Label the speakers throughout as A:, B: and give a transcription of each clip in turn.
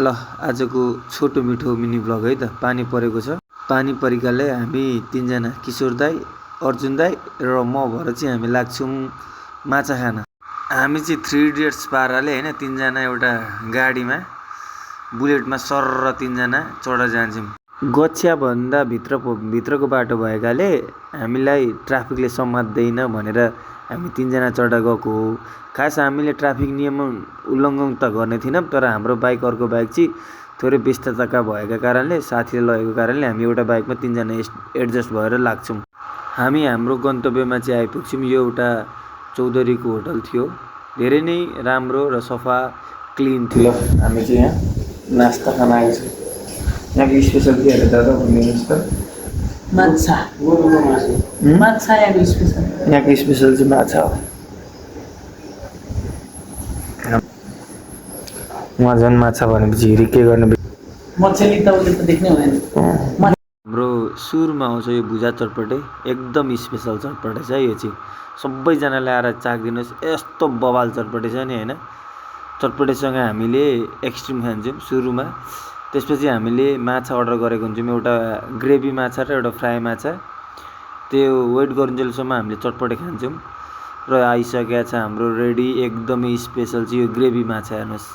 A: ल आजको छोटो मिठो मिनी भ्लग है त। पानी परेको छ। पानी परेकाले हामी तीनजना किशोर दाई, अर्जुन दाई र म भएर चाहिँ हामी लाग्छौँ माछा खान। हामी चाहिँ 3 इडियट्स पाराले हैन, तीनजना एउटा गाडीमा बुलेटमा सरर तीनजना चढेर जान्छौँ। गच्छिया भन्दा भित्रको बाटो भएकाले हामीलाई ट्राफिकले समात्दैन भनेर हामी तीनजना चढेर गएको हो। खास हामीले ट्राफिक नियम उल्लङ्घन त गर्ने थिएनौँ, तर हाम्रो बाइक अर्को बाइक चाहिँ थोरै व्यस्तताका भएका कारणले, साथीले लगेको कारणले हामी एउटा बाइकमा तीनजना एडजस्ट भएर लाग्छौँ। हामी हाम्रो गन्तव्यमा चाहिँ आइपुग्छौँ। यो एउटा चौधरीको होटल थियो। धेरै नै राम्रो र सफा क्लिन थियो। हामी चाहिँ यहाँ नास्ता खान आएको छौँ। यहाँको स्पेसल के हो दादा, भनिदिनुहोस् त।
B: माछा माछा यहाँको स्पेसल।
A: यहाँको स्पेसल चाहिँ माछा हो। उहाँ झन् माछा भनेपछि हिरी के गर्ने।
B: मछली त उसले त देख्नै हुँदैन।
A: हाम्रो सुरुमा आउँछ यो भुजा चटपटे, एकदम स्पेसल चटपटे छ यो चाहिँ। सबैजनाले आएर चाखिदिनुहोस्, यस्तो बवाल चटपटे छ नि होइन। चटपटेसँग हामीले एक्सट्रिम खान्छौँ सुरुमा। त्यसपछि हामीले माछा अर्डर गरेको हुन्छौँ, एउटा ग्रेभी माछा र एउटा फ्राई माछा। त्यो वेट गरुन्जेलसम्म हामीले चटपटे खान्छौँ। र आइसकेको छ हाम्रो रेडी एकदमै स्पेसल चाहिँ यो ग्रेभी माछा। हेर्नुहोस्,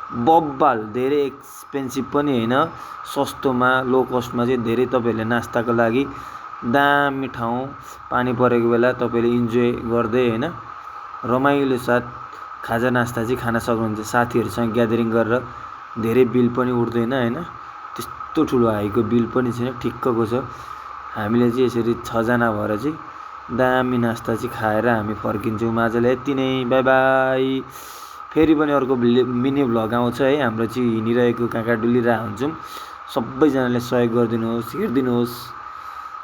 A: बब्बाल, धेरै एक्सपेन्सिभ पनि होइन, सस्तोमा लो कस्टमा चाहिँ धेरै तपाईँहरूले नास्ताको लागि दामी ठाउँ। पानी परेको बेला तपाईँले इन्जोय गर्दै होइन रमाइलो साथ खाजा नास्ता चाहिँ खान सक्नुहुन्छ। साथीहरूसँग ग्यादरिङ गरेर धेरै बिल पनि उठ्दैन होइन, त्यस्तो ठुलो हाईको बिल पनि छैन, ठिक्कको छ। हामीले चाहिँ यसरी 6 जना भएर चाहिँ दामी नास्ता चाहिँ खाएर हामी फर्किन्छौँ मजाले। यति नै, बाई बाई। फेरि पनि अर्को मिनी भ्लग आउँछ है। हाम्रो चाहिँ हिँडिरहेको कहाँ कहाँ डुलिरहेको हुन्छौँ। सबैजनाले सहयोग गरिदिनुहोस्, हेरिदिनुहोस्।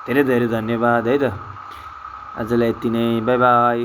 A: धेरै धेरै धन्यवाद है त। आजलाई यति नै, बाई बाई।